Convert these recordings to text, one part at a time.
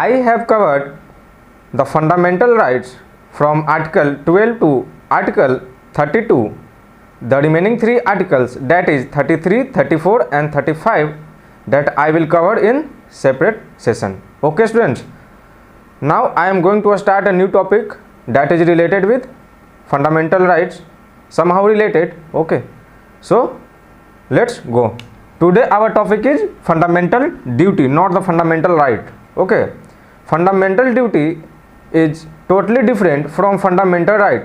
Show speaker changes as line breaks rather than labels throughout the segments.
I have covered the fundamental rights from Article 12 to Article 32. The remaining 3 articles, that is 33, 34 and 35, that I will cover in separate session. Okay students, now I am going to start a new topic that is related with fundamental rights, somehow related. Okay, so let's go. Today our topic is fundamental duty, not the fundamental right. Okay, fundamental duty is totally different from fundamental right,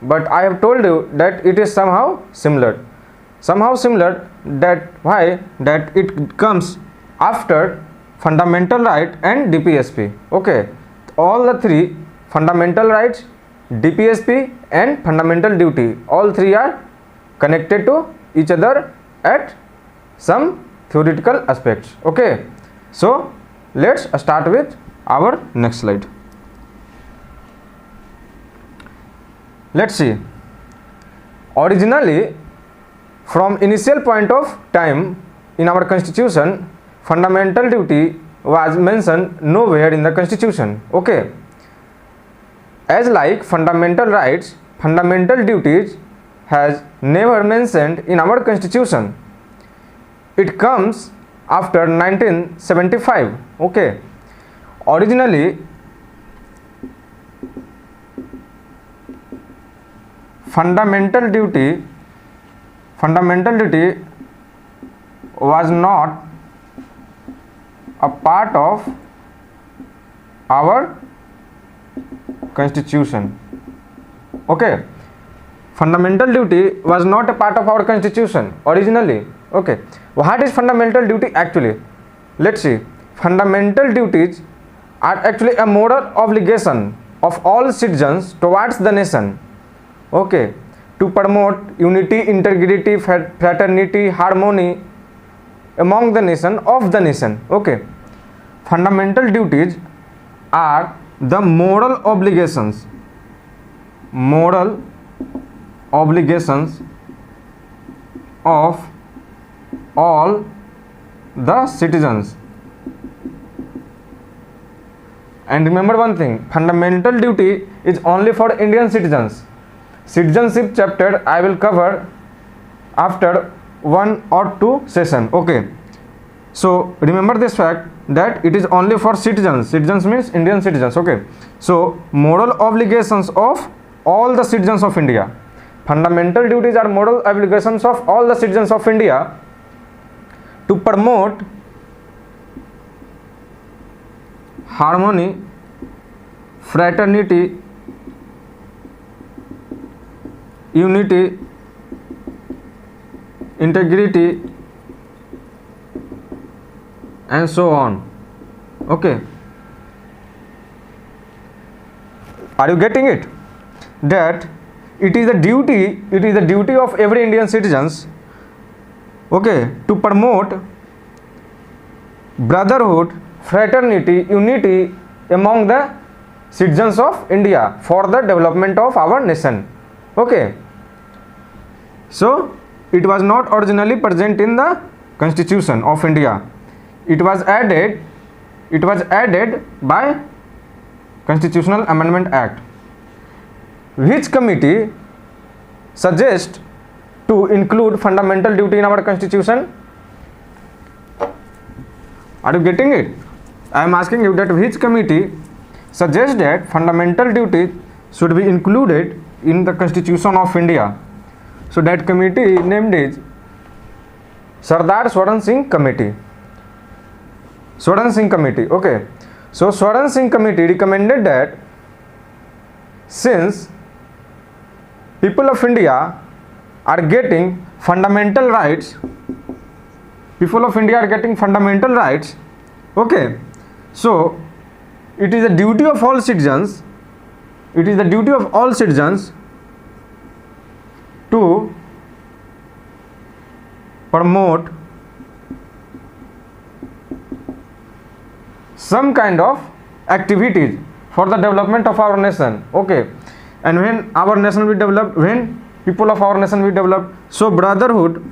but I have told you that it is somehow similar. That why? That it comes after fundamental right and DPSP. Okay, all the 3 fundamental rights, DPSP and fundamental duty, all 3 are connected to each other at some theoretical aspects. Okay, so let's start with our next slide. Let's see. Originally, from initial point of time in our constitution, fundamental duty was mentioned nowhere in the constitution. Okay, as like fundamental rights, fundamental duties has never mentioned in our constitution. It comes after 1975. Okay, originally fundamental duty was not a part of our constitution. Okay, fundamental duty was not a part of our constitution originally. Okay, what is fundamental duty actually? Let's see. Fundamental duties are actually a moral obligation of all citizens towards the nation. Okay, to promote unity, integrity, fraternity, harmony among the nation, of the nation. Okay, fundamental duties are the moral obligations of all the citizens. And remember one thing, fundamental duty is only for Indian citizens. Citizenship chapter I will cover after 1 or 2 session. Okay, so remember this fact that it is only for citizens. Citizens means Indian citizens. Okay, so moral obligations of all the citizens of India. Fundamental duties are moral obligations of all the citizens of India to promote harmony, fraternity, unity, integrity and so on. Okay, are you getting it? That it is the duty of every Indian citizens, okay, to promote brotherhood, fraternity, unity among the citizens of India for the development of our nation. Okay, so it was not originally present in the Constitution of India. It was added by Constitutional Amendment Act. Which committee suggests to include fundamental duty in our constitution? Are you getting it? I am asking you that which committee suggests that fundamental duty should be included in the Constitution of India? So that committee named is Sardar Swaran Singh Committee. Swaran Singh Committee. Okay, so Swaran Singh Committee recommended that since people of India are getting fundamental rights, okay, so it is the duty of all citizens, to promote some kind of activities for the development of our nation. Okay, and when our nation will develop, when people of our nation will develop, so brotherhood,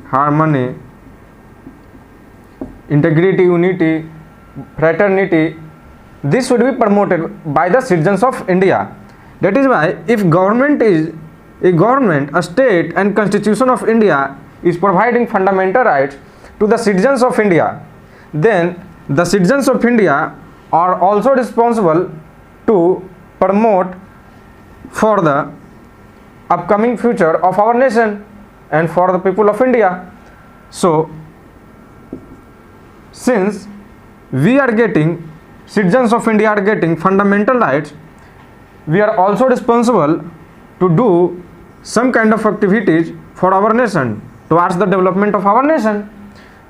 harmony, integrity, unity, fraternity, this should be promoted by the citizens of India. That is why if government is a government, a state and constitution of India is providing fundamental rights to the citizens of India, then the citizens of India are also responsible to promote for the upcoming future of our nation and for the people of India. So since we are getting, citizens of India are getting fundamental rights, we are also responsible to do some kind of activities for our nation, towards the development of our nation.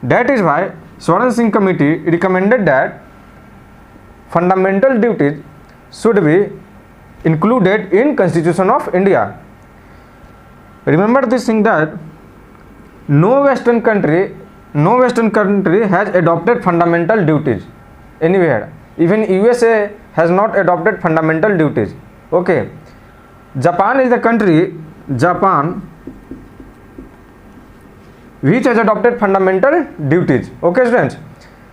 That is why Swaran Singh Committee recommended that fundamental duties should be included in Constitution of India. Remember this thing, that no Western country has adopted fundamental duties anywhere. Even USA has not adopted fundamental duties. Okay, Japan is the country, which has adopted fundamental duties. Okay students,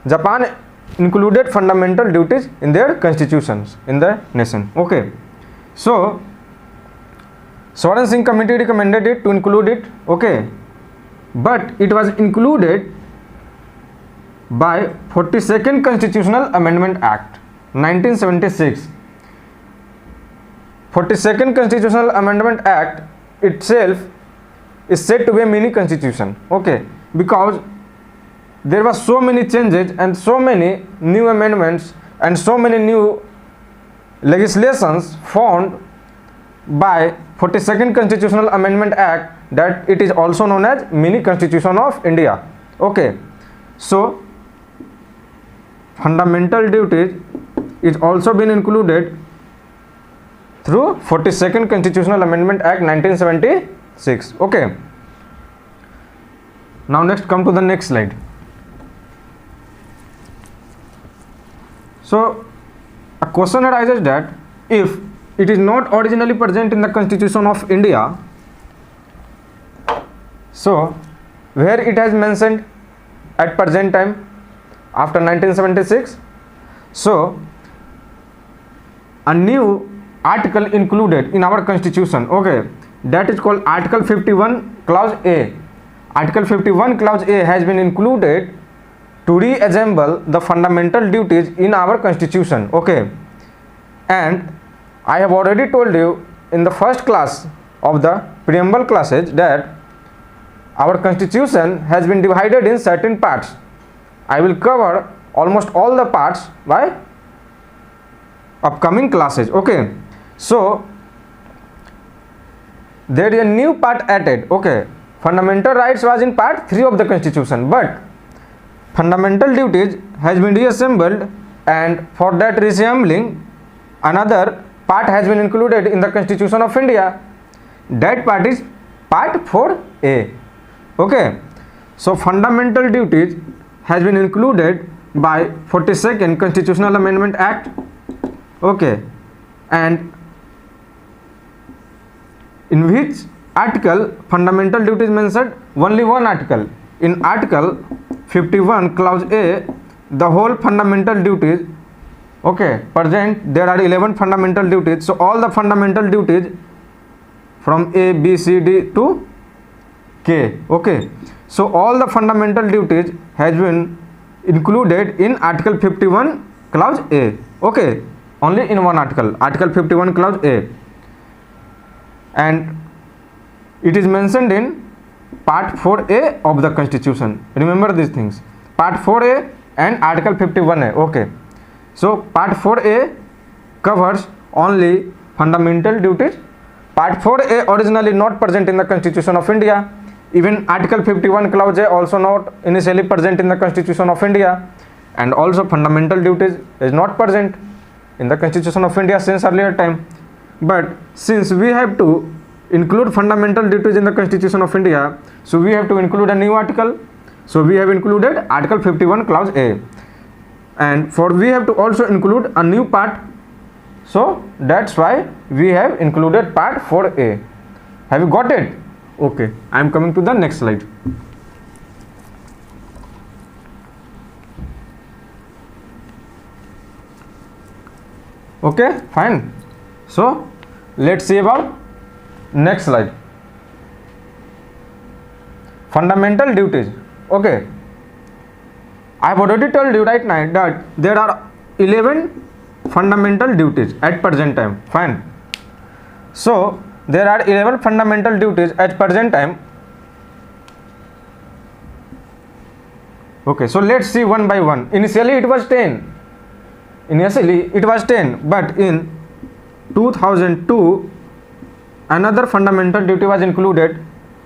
Japan included fundamental duties in their constitutions, in the nation. Okay, so Swaran Singh Committee recommended it to include it. Okay, but it was included by 42nd Constitutional Amendment Act 1976. 42nd Constitutional Amendment Act itself is said to be a mini constitution. Okay, because there were so many changes and so many new amendments and so many new legislations formed by 42nd Constitutional Amendment Act that it is also known as mini constitution of India. Okay, so fundamental duties is also been included through 42nd Constitutional Amendment Act 1976. Okay, now next come to the next slide. So a question arises that if it is not originally present in the Constitution of India, so where it has mentioned at present time after 1976, so a new article included in our constitution. Okay, that is called Article 51 Clause A. Article 51 Clause A has been included to reassemble the fundamental duties in our constitution. Okay, and I have already told you in the first class of the preamble classes that our constitution has been divided in certain parts. I will cover almost all the parts by upcoming classes. Okay, so there is a new part added. Okay, fundamental rights was in part 3 of the constitution, but fundamental duties has been reassembled, and for that reassembling another part has been included in the Constitution of India. That part is part 4A. Okay, so fundamental duties has been included by 42nd Constitutional Amendment Act. Okay, and in which article fundamental duties mentioned? Only one article. In Article 51 Clause A, the whole fundamental duties, okay, present. There are 11 fundamental duties. So all the fundamental duties from A, B, C, D to K. Okay, so all the fundamental duties has been included in Article 51 Clause A. Okay, only in one article, Article 51 Clause A, and it is mentioned in Part 4A of the Constitution. Remember these things, Part 4A and Article 51A. Okay, so Part 4A covers only fundamental duties. Part 4A originally not present in the Constitution of India. Even Article 51 Clause A also not initially present in the Constitution of India, and also fundamental duties is not present in the Constitution of India since earlier time. But since we have to include fundamental duties in the Constitution of India, so we have to include a new article. So we have included Article 51 Clause A, and for we have to also include a new part, so that's why we have included Part 4A. Have you got it? Okay, I am coming to the next slide. Okay, fine. So let's see about next slide. Fundamental duties. Okay, I have already told you right now that there are 11 fundamental duties at present time. Fine. So there are 11 fundamental duties at present time. Okay, so let's see one by one. Initially it was 10. But in 2002 another fundamental duty was included,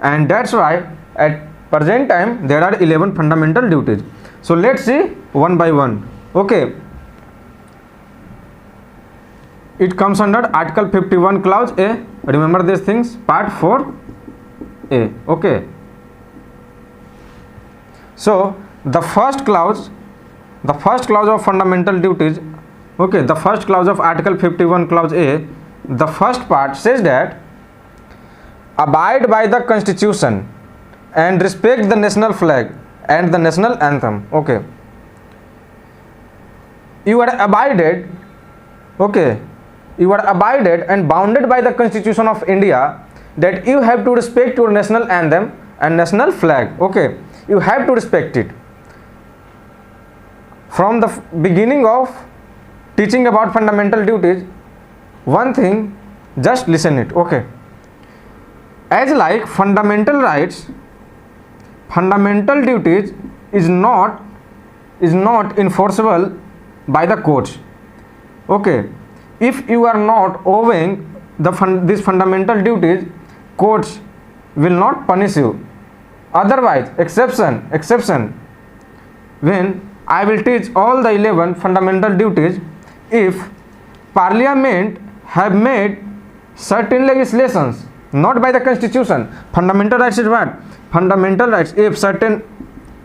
and that's why at present time there are 11 fundamental duties. So let's see one by one. Okay, it comes under Article 51 Clause A. Remember these things, Part 4A. Okay, so the first clause of fundamental duties, okay, the first clause of Article 51 Clause A, the first part says that abide by the Constitution and respect the national flag and the national anthem. Okay, you are abided and bounded by the Constitution of India, that you have to respect your national anthem and national flag. Okay, you have to respect it. From the beginning of teaching about fundamental duties, one thing, just listen it. Okay, as like fundamental rights, fundamental duties is not enforceable by the courts. Okay, if you are not obeying these fundamental duties, courts will not punish you. Otherwise, exception, when I will teach all the 11 fundamental duties, if Parliament have made certain legislations not by the Constitution. Fundamental rights is what? Fundamental rights, if certain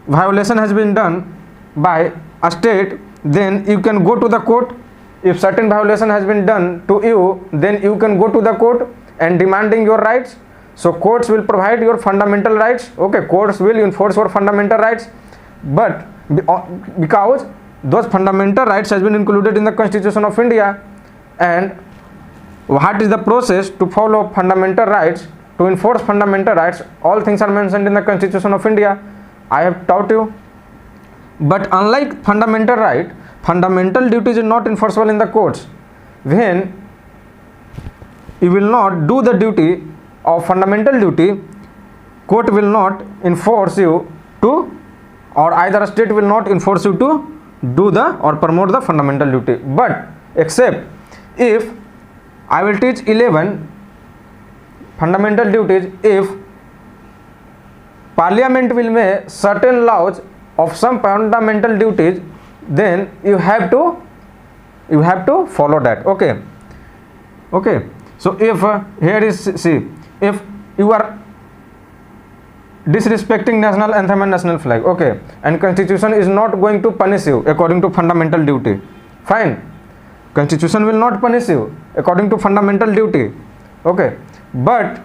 violation has been done by a state, then you can go to the court. If certain violation has been done to you, then you can go to the court and demanding your rights. So courts will provide your fundamental rights. Okay, courts will enforce your fundamental rights. But because those fundamental rights has been included in the Constitution of India, and what is the process to follow fundamental rights, to enforce fundamental rights, all things are mentioned in the Constitution of India. I have taught you. But unlike fundamental right, fundamental duties is not enforceable in the courts. When you will not do the duty of fundamental duty, court will not enforce you to, or either a state will not enforce you to do the or promote the fundamental duty. But except if I will teach 11 fundamental duties, if Parliament will make certain laws of some fundamental duties, then you have to follow that. Okay. So if here is, see, if you are disrespecting national anthem and national flag, okay, and Constitution is not going to punish you according to fundamental duty, fine, Constitution will not punish you according to fundamental duty. Okay, but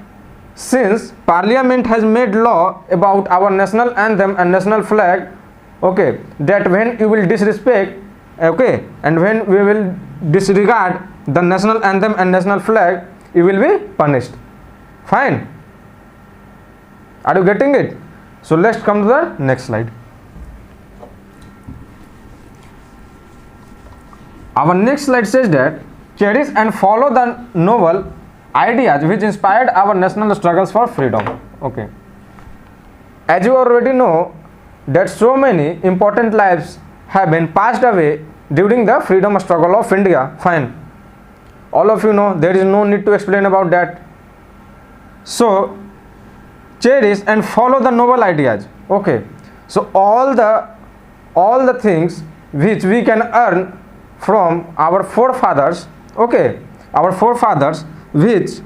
since Parliament has made law about our national anthem and national flag, okay, that when you will disrespect, okay, and when we will disregard the national anthem and national flag, you will be punished. Fine, are you getting it? So let's come to the next slide. Our next slide says that cherish and follow the noble ideas which inspired our national struggles for freedom. Okay, as you already know that so many important lives have been passed away during the freedom struggle of India. Fine, all of you know, there is no need to explain about that. So cherish and follow the noble ideas. Okay, so all the things which we can earn from our forefathers, okay, our forefathers which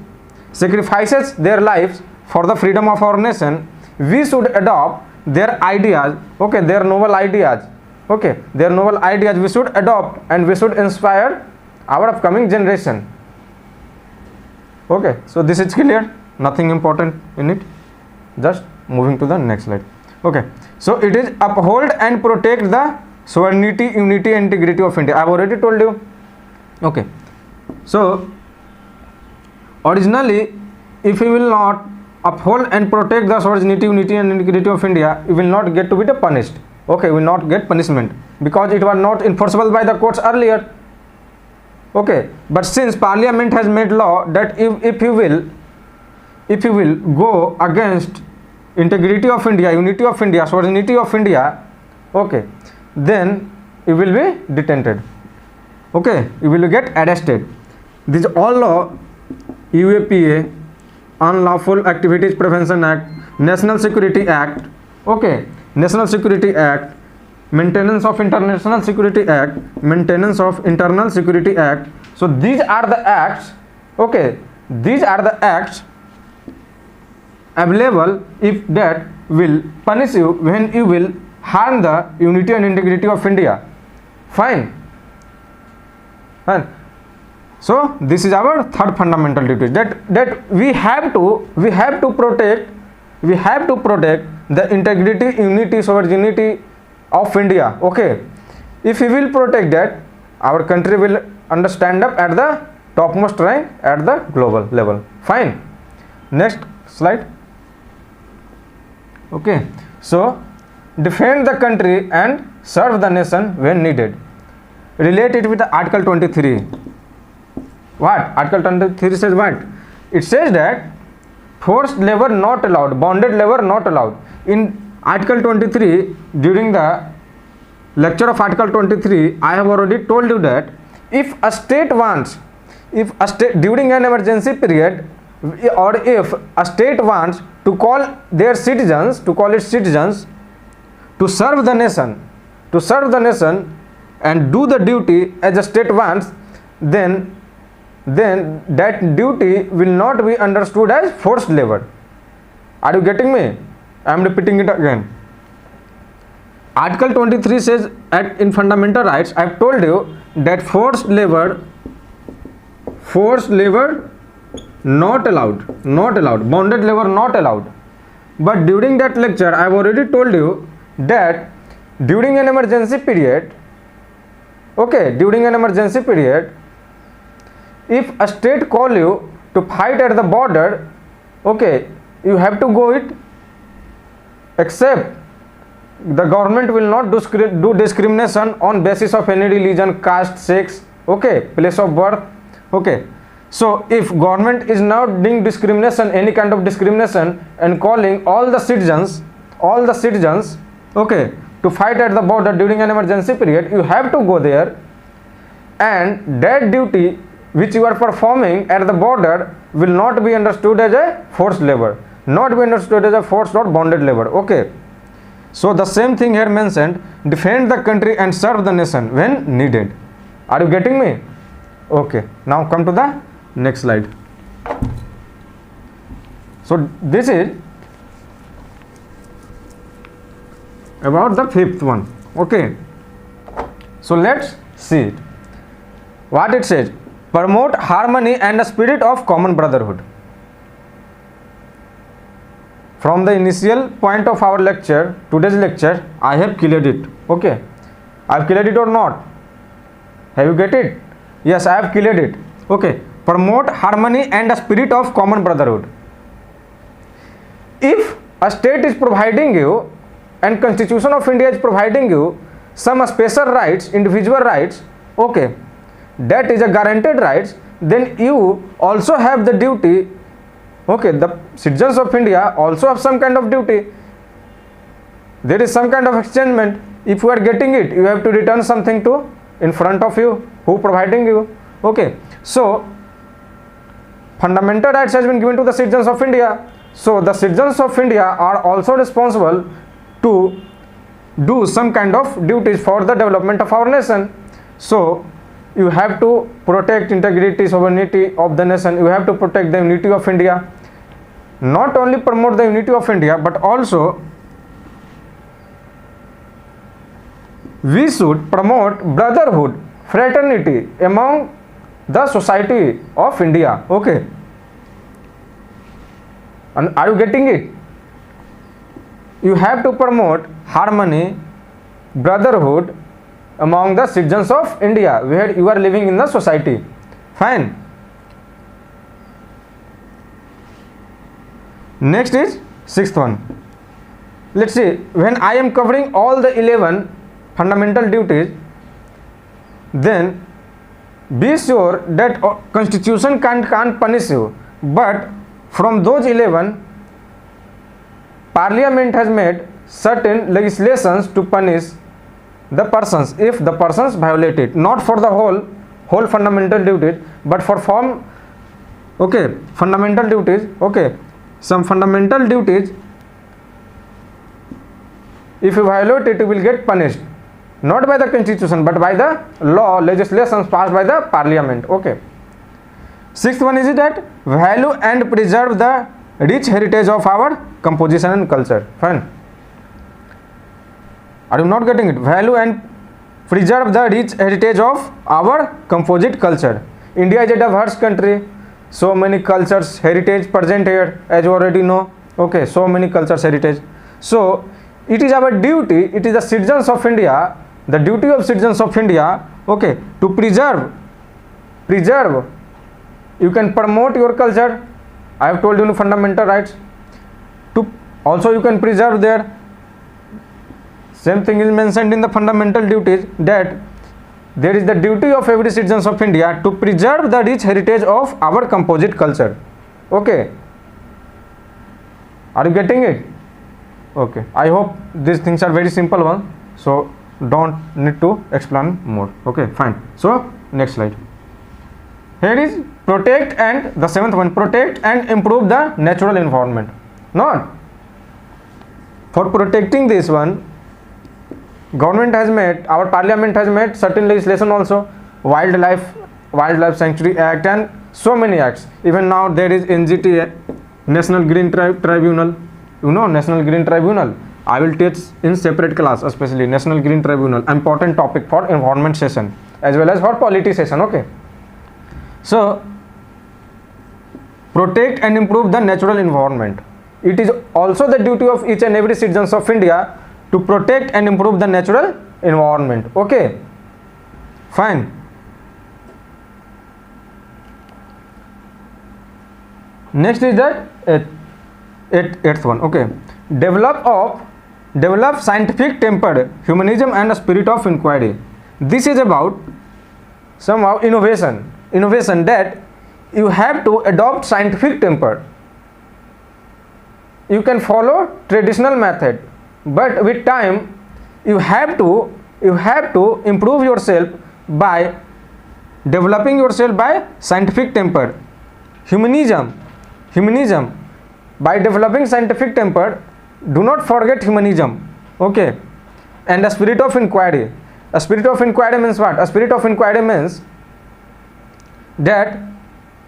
sacrifices their lives for the freedom of our nation, we should adopt their ideas, okay, their noble ideas, okay, their noble ideas we should adopt, and we should inspire our upcoming generation. Okay, so this is clear, nothing important in it, just moving to the next slide. Okay, so it is uphold and protect the sovereignty, unity and integrity of India. I have already told you. Okay, So originally, if we will not uphold and protect the sovereignty, unity and integrity of India, we will not get to be punished. Okay, we will not get punishment because it was not enforceable by the courts earlier. Okay, but since Parliament has made law that if you will go against integrity of India, unity of India, sovereignty of India, okay, then you will be detained. Okay, you will get arrested. This all law, UAPA, Unlawful Activities Prevention Act, National Security Act, okay, National Security Act, Maintenance of International Security Act, Maintenance of Internal Security Act. So these are the acts, okay, these are the acts available if that will punish you when you will harm the unity and integrity of India. Fine. Fine. So this is our third fundamental duty, that we have to protect the integrity, unity, sovereignty of India. Okay, if we will protect that, our country will stand up at the topmost rank at the global level. Fine. Next slide. Okay, so defend the country and serve the nation when needed. Relate it with the Article 23. What? Article 23 says what? It says that forced labor not allowed, bonded labor not allowed. In Article 23, during the lecture of Article 23, I have already told you that if a state wants, during an emergency period, or if a state wants to call its citizens to serve the nation and do the duty as the state wants, then that duty will not be understood as forced labor. Are you getting me? I am repeating it again. Article 23 says in fundamental rights, I have told you that forced labor not allowed, bonded labor not allowed. But during that lecture, I have already told you that during an emergency period, if a state call you to fight at the border, okay, you have to go it, except the government will not do discrimination on basis of any religion, caste, sex, okay, place of birth, okay. So if government is now doing discrimination, any kind of discrimination, and calling all the citizens, okay, to fight at the border during an emergency period, you have to go there, and that duty which you are performing at the border will not be understood as a forced labor, not be understood as a forced or bonded labor. Okay, so the same thing here mentioned, defend the country and serve the nation when needed. Are you getting me? Okay, now come to the next slide. So this is about the fifth one. Okay, so let's see it. What it says: promote harmony and a spirit of common brotherhood. From the initial point of our lecture, today's lecture, I have cleared it. Okay, I have cleared it or not? Have you get it? Yes, I have cleared it. Okay, promote harmony and a spirit of common brotherhood. If a state is providing you, and Constitution of India is providing you some special rights, individual rights, okay, that is a guaranteed rights, then you also have the duty, okay, the citizens of India also have some kind of duty. There is some kind of exchangement. If you are getting it, you have to return something to in front of you who providing you. Okay, so fundamental rights has been given to the citizens of India. So the citizens of India are also responsible to do some kind of duties for the development of our nation. So you have to protect integrity, sovereignty of the nation. You have to protect the unity of India. Not only promote the unity of India, but also we should promote brotherhood, fraternity among the society of India. Okay, and are you getting it? You have to promote harmony, brotherhood among the citizens of India where you are living in the society. Fine. Next is sixth one. Let's see, when I am covering all the 11 fundamental duties, then be sure that constitution can't punish you, but from those 11, parliament has made certain legislations to punish the persons if the persons violate it, not for the whole fundamental duties, but for form, okay, fundamental duties, okay, some fundamental duties, if you violate it, you will get punished, not by the constitution but by the law, legislations passed by the parliament. Okay. Sixth one is that value and preserve the rich heritage of our composition and culture. Fine. Are you not getting it? Value and preserve the rich heritage of our composite culture. India is a diverse country, so many cultures, heritage present here, as you already know. Okay, so many cultures, heritage. So it is our duty, it is the citizens of India, the duty of citizens of India, okay, to preserve, you can promote your culture, I have told you fundamental rights, to also you can preserve their, same thing is mentioned in the fundamental duties, that there is the duty of every citizens of India to preserve the rich heritage of our composite culture. Okay, are you getting it? Okay, I hope these things are very simple one, so don't need to explain more. Okay, fine. So next slide. Here is protect, and the seventh one, protect and improve the natural environment. Not for protecting this one, government has made, our parliament has made certain legislation also, wildlife sanctuary act and so many acts. Even now there is NGT, National Green Tribunal. You know National Green Tribunal, I will teach in separate class, especially National Green Tribunal, important topic for environment session as well as for polity session. Okay, so protect and improve the natural environment. It is also the duty of each and every citizens of India to protect and improve the natural environment. Okay, fine. Next is that eighth one. Okay, develop scientific tempered humanism and a spirit of inquiry. This is about somehow innovation that you have to adopt scientific temper. You can follow traditional method, but with time you have to improve yourself by developing yourself by scientific temper. Humanism, by developing scientific temper, do not forget humanism. Okay, and a spirit of inquiry. A spirit of inquiry means what? A spirit of inquiry means that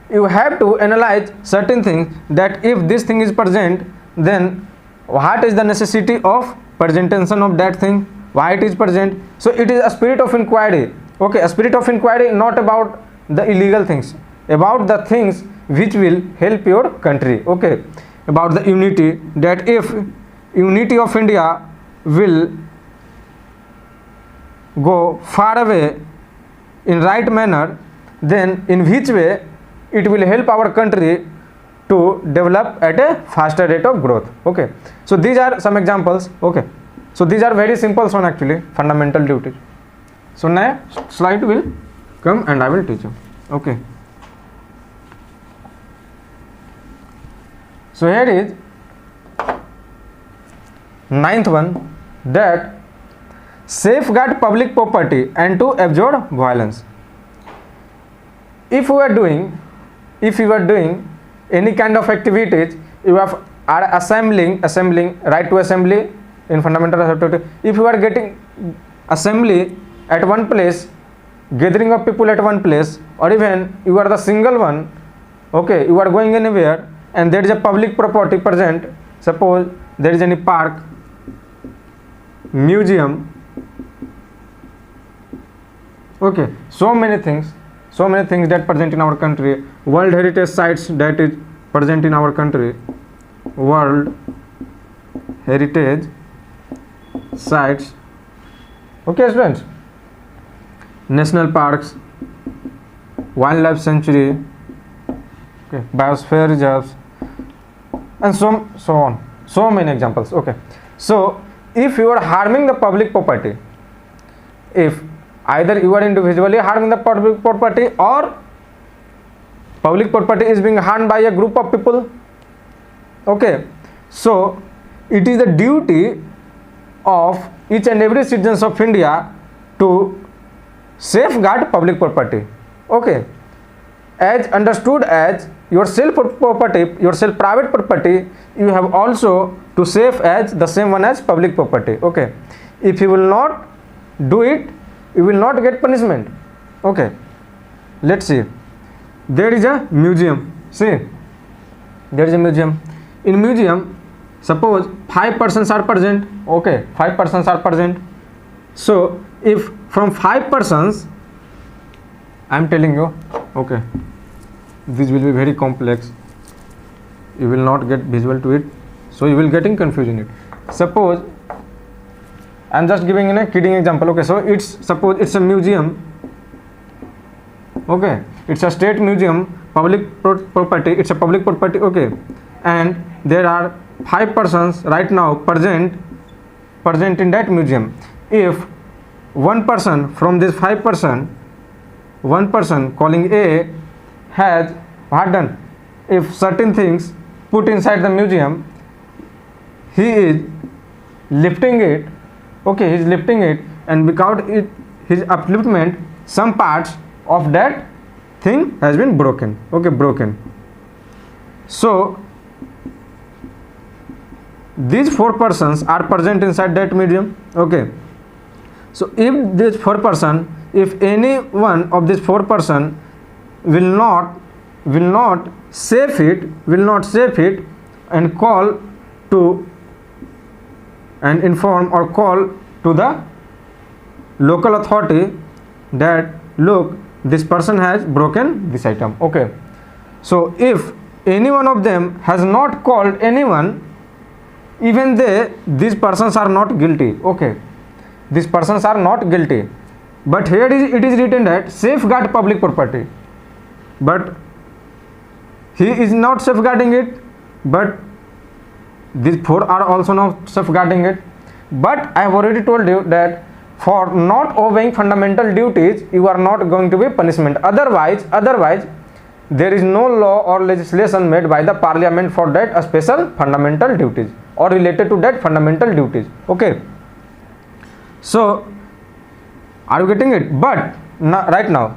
you have to analyze certain things, that if this thing is present, then what is the necessity of presentation of that thing, why it is present. So it is a spirit of inquiry. Okay, a spirit of inquiry, not about the illegal things, about the things which will help your country. Okay, about the unity, that if unity of India will go far away in right manner, then in which way it will help our country to develop at a faster rate of growth. Okay, so these are some examples. Okay, so these are very simple one actually, fundamental duties. So now slide will come and I will teach you. Okay, so here is ninth one, that safeguard public property and to absorb violence. If you are doing any kind of activities, you are assembling right to assembly in fundamental authority. If you are getting assembly at one place, gathering of people at one place, or even you are the single one, okay, you are going anywhere and there is a public property present, suppose there is any park, museum, okay, so many things that present in our country, world heritage sites that is present in our country, world heritage sites. Okay students, national parks, wildlife sanctuary, okay, biosphere reserves, and so on, so many examples. Okay, so if you are harming the public property, if either you are individually harming the public property or public property is being harmed by a group of people, okay, so it is the duty of each and every citizens of India to safeguard public property, okay, as understood as your self property, your self private property, you have also to save as the same one as public property, okay. If you will not do it, you will not get punishment, okay. Let's see, there is a museum, see, there is a museum. In museum, suppose 5 persons are present, okay, 5 persons are present. So if from 5 persons, I am telling you, okay, this will be very complex, you will not get visual to it, so you will getting confused in it. Suppose I am just giving in a kidding example, okay. So it's, suppose it's a museum, okay, it's a state museum, public property, it's a public property, okay, and there are 5 persons right now present in that museum. If one person from this 5 person, one person calling A has what done, if certain things put inside the museum, he is lifting it, okay, he is lifting it, and without it, his upliftment, some parts of that thing has been broken, okay, broken. So these 4 persons are present inside that museum, okay. So if this 4 person, if any one of these 4 person will not save it and call to and inform or call to the local authority that look, this person has broken this item, okay. So if any one of them has not called anyone, even these persons are not guilty, okay, these persons are not guilty. But here it is written that safeguard public property, but he is not safeguarding it, but these 4 are also not safeguarding it. But I have already told you that for not obeying fundamental duties, you are not going to be punishment. Otherwise there is no law or legislation made by the parliament for that a special fundamental duties or related to that fundamental duties, okay. So are you getting it? But right now,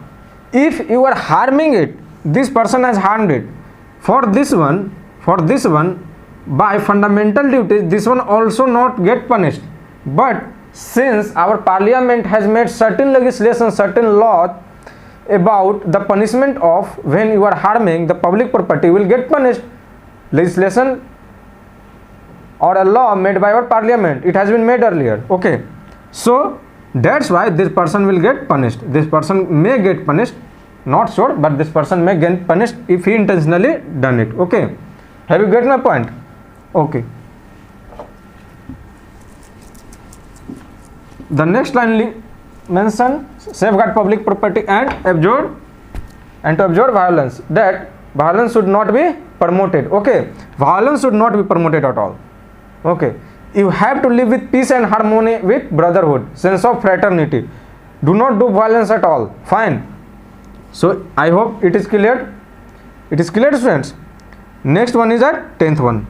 if you are harming it, this person has harmed it, for this one by fundamental duties, this one also not get punished. But since our parliament has made certain legislation, certain laws about the punishment of when you are harming the public property, will get punished. Legislation or a law made by our parliament, it has been made earlier, okay. So that's why this person will get punished. This person may get punished, not sure, but this person may get punished if he intentionally done it, okay. Have you get my point? Okay. The next line mention safeguard public property and to absorb violence, that violence should not be promoted, okay. Violence should not be promoted at all, okay. You have to live with peace and harmony, with brotherhood, sense of fraternity. Do not do violence at all, fine. So I hope it is clear. It is clear, students. Next one is our 10th one.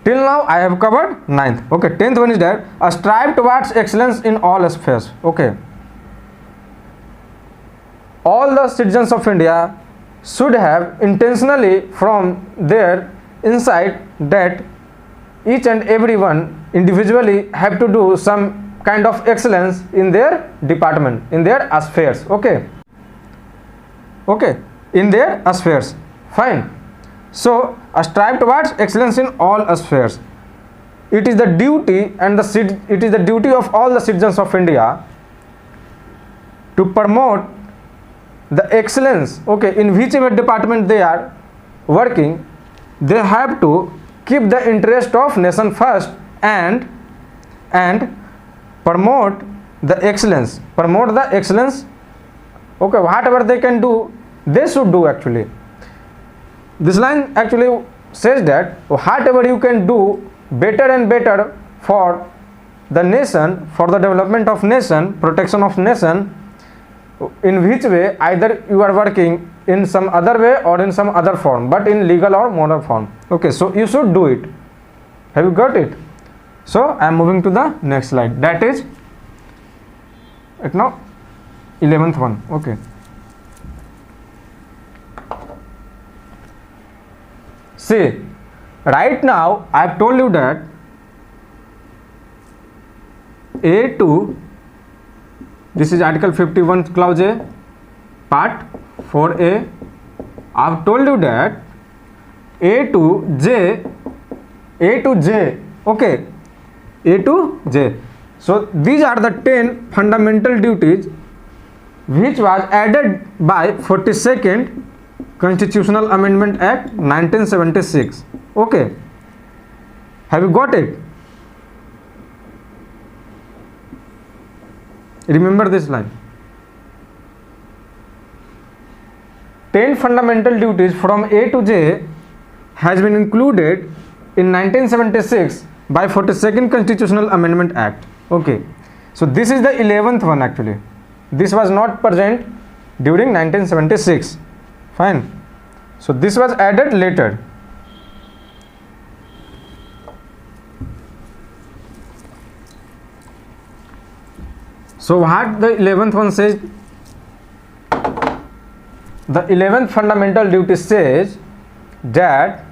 Till now I have covered 9th, okay. 10th one is that strive towards excellence in all spheres, okay. All the citizens of India should have intentionally from their inside that each and everyone individually have to do some kind of excellence in their department, in their spheres, okay, in their spheres, fine. So strive towards excellence in all spheres. It is the duty of all the citizens of India to promote the excellence, okay, in whichever department they are working. They have to keep the interest of nation first and promote the excellence, Okay, whatever they can do, they should do actually. This line actually says that whatever you can do better and better for the nation, for the development of nation, protection of nation, in which way either you are working in some other way or in some other form, but in legal or moral form. Okay, so you should do it. Have you got it? So I am moving to the next slide, that is it now 11th one. Okay, see, right now I have told you that A2, this is article 51 clause A, part 4A. I have told you that A to J, okay, A to J. So these are the 10 fundamental duties which was added by 42nd Constitutional Amendment Act 1976. Okay, have you got it? Remember this line. 10 fundamental duties from A to J has been included in 1976 by 42nd Constitutional Amendment Act. Okay, so this is the 11th one actually. This was not present during 1976. Fine. So this was added later. So what the 11th one says? The 11th fundamental duty says that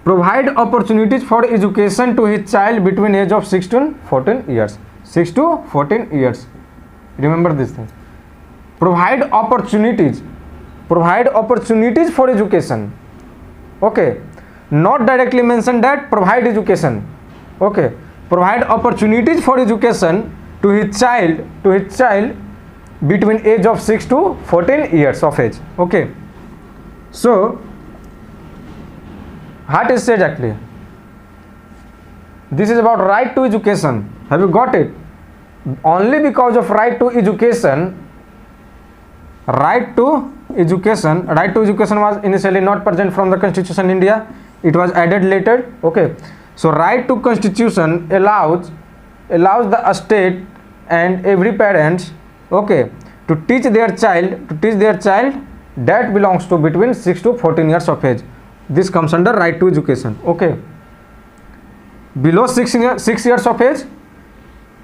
provide opportunities for education to his child between age of 6 to 14 years. 6 to 14 years. Remember this thing. Provide opportunities for education. Okay, not directly mention that provide education. Okay, provide opportunities for education to his child between age of 6 to 14 years of age. Okay, so what is said actually? This is about right to education. Have you got it? Only because of right to education was initially not present from the Constitution India. It was added later. Okay, so right to constitution allows the state and every parent, okay, to teach their child that belongs to between 6 to 14 years of age. This comes under right to education. Okay, below 6 years of age,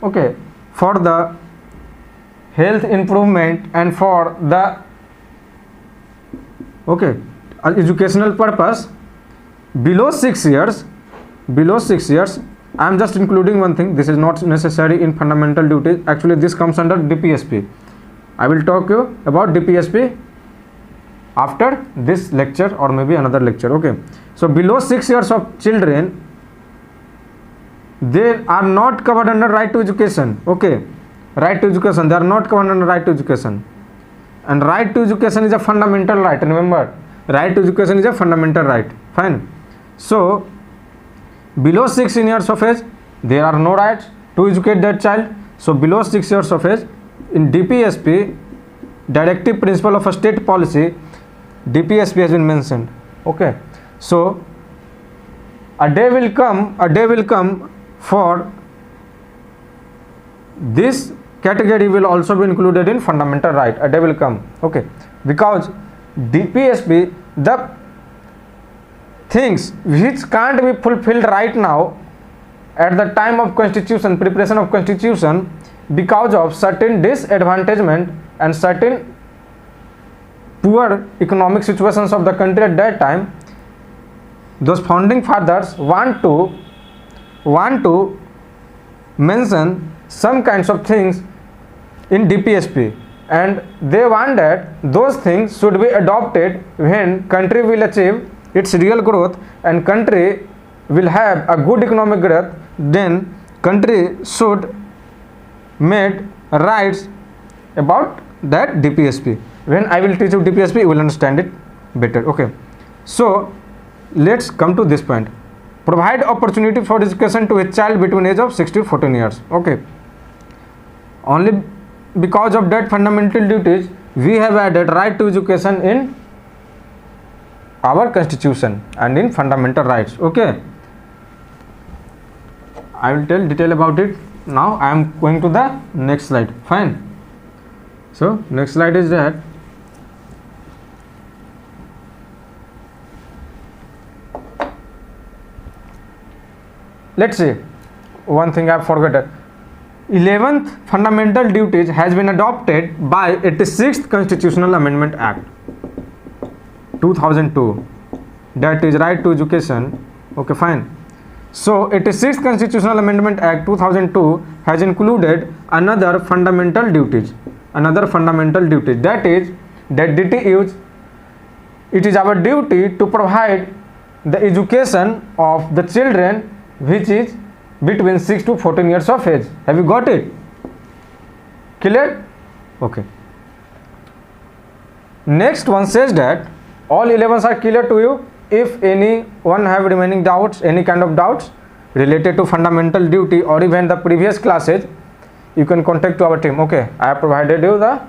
okay, for the health improvement and for the, okay, educational purpose. Below 6 years, I am just including one thing. This is not necessary in fundamental duties. Actually, this comes under DPSP. I will talk you about DPSP after this lecture or maybe another lecture. Okay, so below 6 years of children, they are not covered under right to education. Okay, right to education, they are not covered under right to education, and right to education is a fundamental right. Remember, right to education is a fundamental right. Fine. So below 6 years of age, there are no rights to educate that child. So below 6 years of age, in DPSP, directive principle of a state policy, DPSP has been mentioned. Okay, so a day will come for this category will also be included in fundamental right. A day will come. Okay, because DPSP, the things which can't be fulfilled right now at the time of constitution, preparation of constitution, because of certain disadvantagement and certain poor economic situations of the country at that time, those founding fathers want to mention some kinds of things in DPSP, and they want that those things should be adopted when country will achieve its real growth and country will have a good economic growth. Then country should make rights about that DPSP. When I will teach you DPSP, you will understand it better. Okay, so let's come to this point. Provide opportunity for education to a child between age of 6 to 14 years. Okay, only because of that fundamental duties, we have added right to education in our constitution and in fundamental rights. Okay, I will tell detail about it. Now I am going to the next slide. Fine. So next slide is that let's see, one thing I have forgotten. 11th fundamental duties has been adopted by 86th Constitutional Amendment Act 2002, that is right to education. Okay, fine. So 86th Constitutional Amendment Act 2002 has included another fundamental duties, that is that it is our duty to provide the education of the children which is between 6 to 14 years of age. Have you got it? Clear? Okay. Next one says that all 11s are clear to you. If anyone have remaining doubts, any kind of doubts related to fundamental duty or even the previous classes, you can contact to our team. Okay, I have provided you the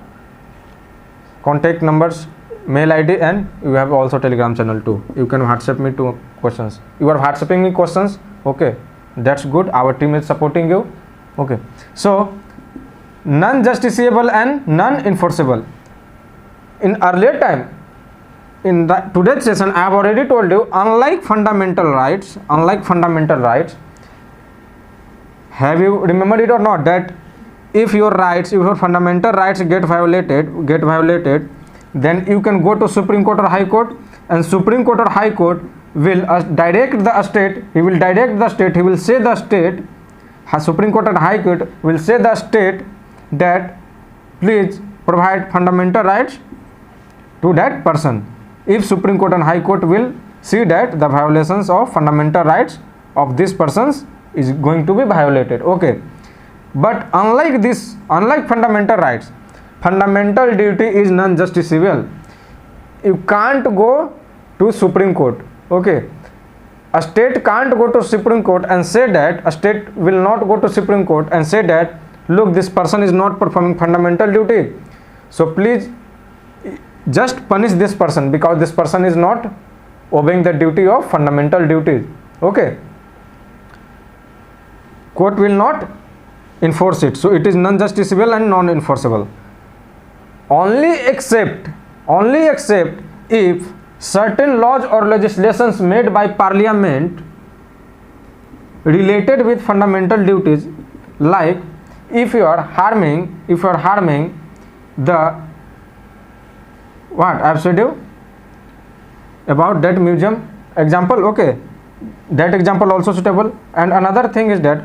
contact numbers, mail ID, and you have also Telegram channel too. You can WhatsApp me to questions. You are WhatsApping me questions. Okay, that's good. Our team is supporting you. Okay, so non-justiciable and non-enforceable. In earlier time, in the today's session, I have already told you, unlike fundamental rights, have you remembered it or not, that if your fundamental rights get violated, then you can go to Supreme Court or High Court, and Supreme Court or High Court will direct the state. He will say the state, Supreme Court and High Court will say the state that please provide fundamental rights to that person. If Supreme Court and High Court will see that the violations of fundamental rights of this persons is going to be violated. Okay, but unlike fundamental rights, fundamental duty is non-justiciable. You can't go to Supreme Court. Okay, a state can't go to Supreme Court and say that, a state will not go to Supreme Court and say that, look, this person is not performing fundamental duty, so please just punish this person because this person is not obeying the duty of fundamental duties. Okay, court will not enforce it, so it is non-justiciable and non-enforceable. Only except if certain laws or legislations made by parliament related with fundamental duties, like if you are harming the, what I have said you about that museum example. Okay, that example also suitable. And another thing is that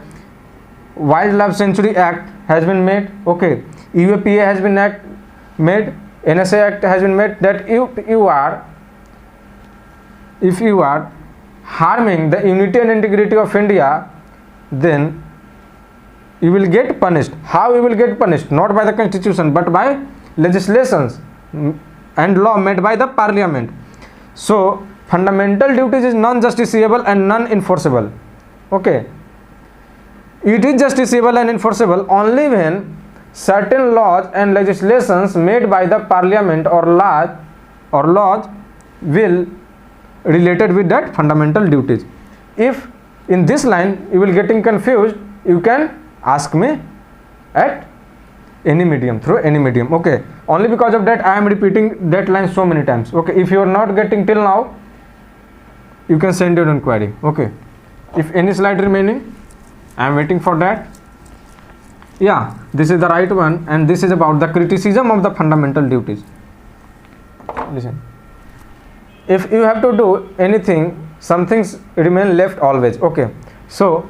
Wildlife Sanctuary Act has been made. Okay, UAPA has been made, NSA Act has been made, that if you are harming the unity and integrity of India, then you will get punished. How you will get punished? Not by the constitution but by legislations and law made by the parliament. So fundamental duties is non-justiciable and non-enforceable. Okay, it is justiciable and enforceable only when certain laws and legislations made by the parliament or laws will related with that fundamental duties. If in this line you will getting confused, you can ask me at any medium, through any medium. Okay, only because of that I am repeating that line so many times. Okay, if you are not getting till now, you can send your inquiry. Okay, if any slide remaining, I am waiting for that. Yeah, this is the right one, and this is about the criticism of the fundamental duties. Listen, if you have to do anything, some things remain left always. Okay, so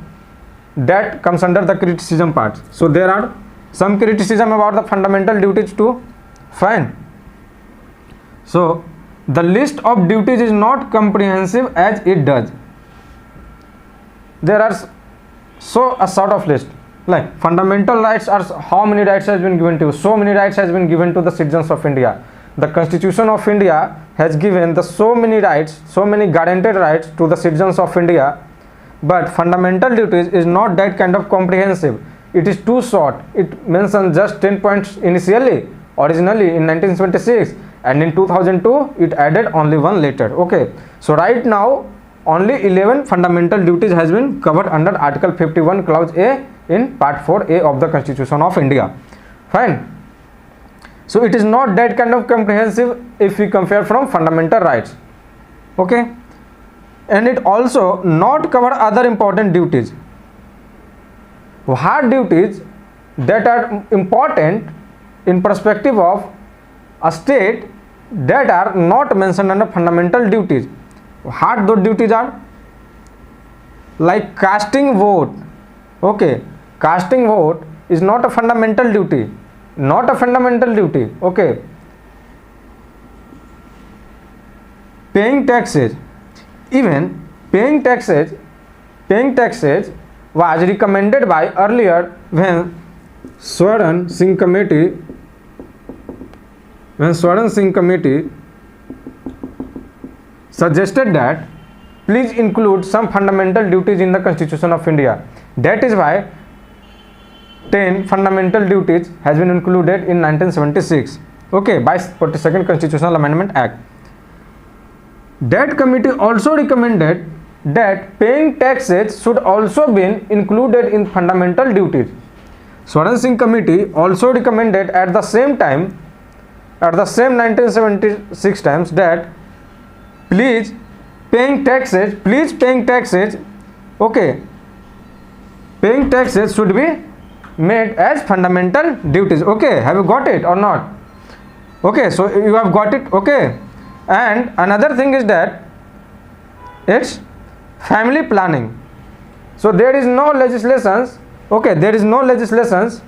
that comes under the criticism part. So there are some criticism about the fundamental duties too. Fine. So the list of duties is not comprehensive as it does. There are a sort of list, like fundamental rights are, how many rights has been given to you? So many rights has been given to the citizens of India. The Constitution of India has given the so many rights, so many guaranteed rights to the citizens of India, but fundamental duties is not that kind of comprehensive. It is too short. It mentions just 10 points initially, originally in 1976, and in 2002 it added only one later. Okay, so right now only 11 fundamental duties has been covered under Article 51 Clause A in Part 4A of the Constitution of India. Fine. So it is not that kind of comprehensive if we compare from fundamental rights. Okay, and it also not cover other important duties. What duties that are important in perspective of a state that are not mentioned under fundamental duties? What those duties are? Like casting vote. Okay, casting vote is not a fundamental duty. Not a fundamental duty. Okay, paying taxes. Even paying taxes was recommended by earlier when Swaran Singh Committee suggested that please include some fundamental duties in the Constitution of India. That is why 10 fundamental duties has been included in 1976. Okay, by 42nd Constitutional Amendment Act. That committee also recommended that paying taxes should also be included in fundamental duties. Swaran Singh Committee also recommended at the same 1976 times that please paying taxes, okay, paying taxes should be made as fundamental duties. Okay, have you got it or not? Okay, so you have got it. Okay, and another thing is that it's family planning. So there is no legislations. Okay, there is no legislations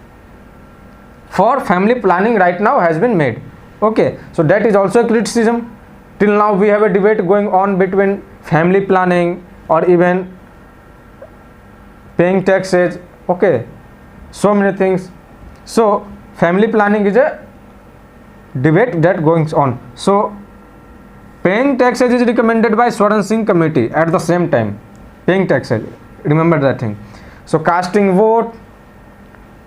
for family planning right now has been made. Okay, so that is also a criticism. Till now we have a debate going on between family planning or even paying taxes. Okay, so many things. So family planning is a debate that goes on. So paying taxes is recommended by Swaran Singh Committee at the same time. Paying taxes, remember that thing. So casting vote,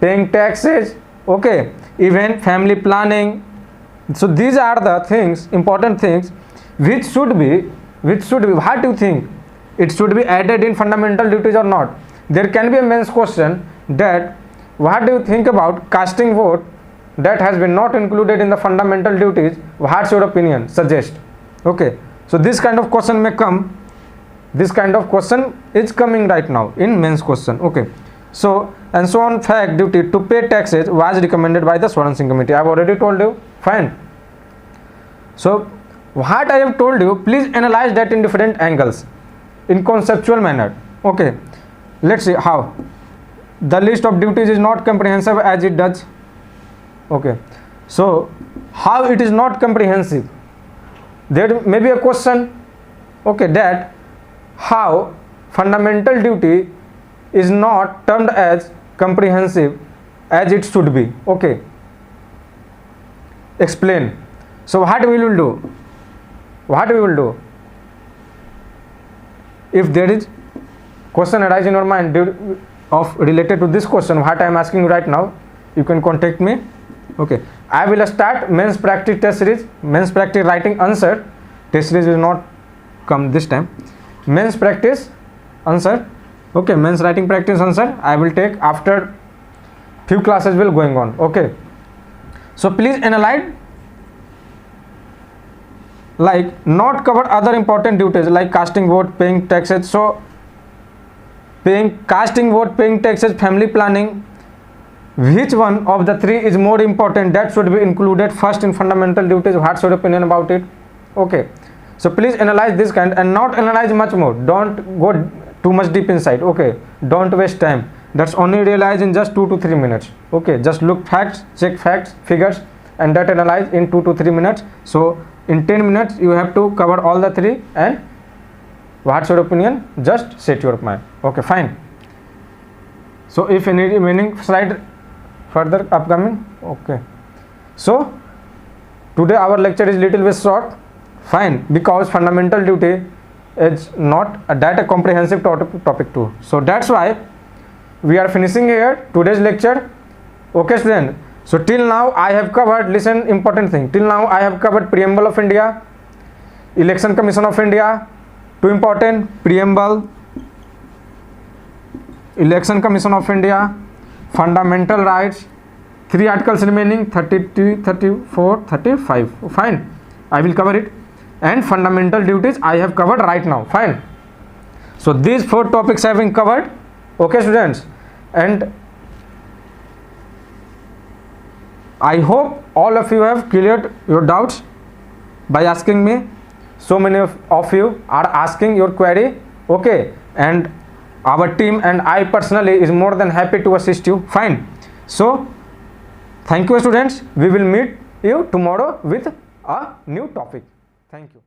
paying taxes, okay, even family planning. So these are the things, important things, which should be, what do you think? It should be added in fundamental duties or not? There can be a mains question that what do you think about casting vote that has been not included in the fundamental duties? What's your opinion? Suggest. Okay, so this kind of question may come. This kind of question is coming right now in mains question. Okay, so and so on fact duty to pay taxes was recommended by the Swaran Singh Committee. I have already told you. Fine. So what I have told you, please analyze that in different angles, in conceptual manner. Okay, let's see how. The list of duties is not comprehensive as it does. Okay, so how it is not comprehensive? There may be a question, okay, that how fundamental duty is not termed as comprehensive as it should be. Okay, explain. So what we will do? What we will do? If there is question arise in your mind of related to this question, what I am asking you right now, you can contact me. Okay, I will start mains practice test series, mains practice writing answer. Test series will not come this time. Mains practice answer. Okay, mains writing practice answer I will take after few classes will going on. Okay, so please analyze, like not cover other important duties like casting vote, paying taxes. So casting vote, paying taxes, family planning, which one of the three is more important? That should be included first in fundamental duties. What's your opinion about it? Okay, so please analyze this kind and not analyze much more. Don't go too much deep inside. Okay, don't waste time. That's only realize in just 2 to 3 minutes. Okay, just look facts, check facts, figures, and that analyze in 2 to 3 minutes. So in 10 minutes you have to cover all the three, and what's your opinion? Just set your mind. Okay, fine. So if any remaining slide further upcoming. Okay, so today our lecture is little bit short. Fine, because fundamental duty is not a comprehensive topic too. So that's why we are finishing here today's lecture. Okay student, So till now I have covered, listen, important thing, till now I have covered Preamble of India, Election Commission of India, two important, Preamble, Election Commission of India, Fundamental Rights, 3 articles remaining, 33, 34, 35, fine, I will cover it, and Fundamental Duties I have covered right now, fine. So these 4 topics have been covered, okay students, and I hope all of you have cleared your doubts by asking me. So many of you are asking your query, okay, and our team and I personally is more than happy to assist you, fine. So thank you students, we will meet you tomorrow with a new topic. Thank you.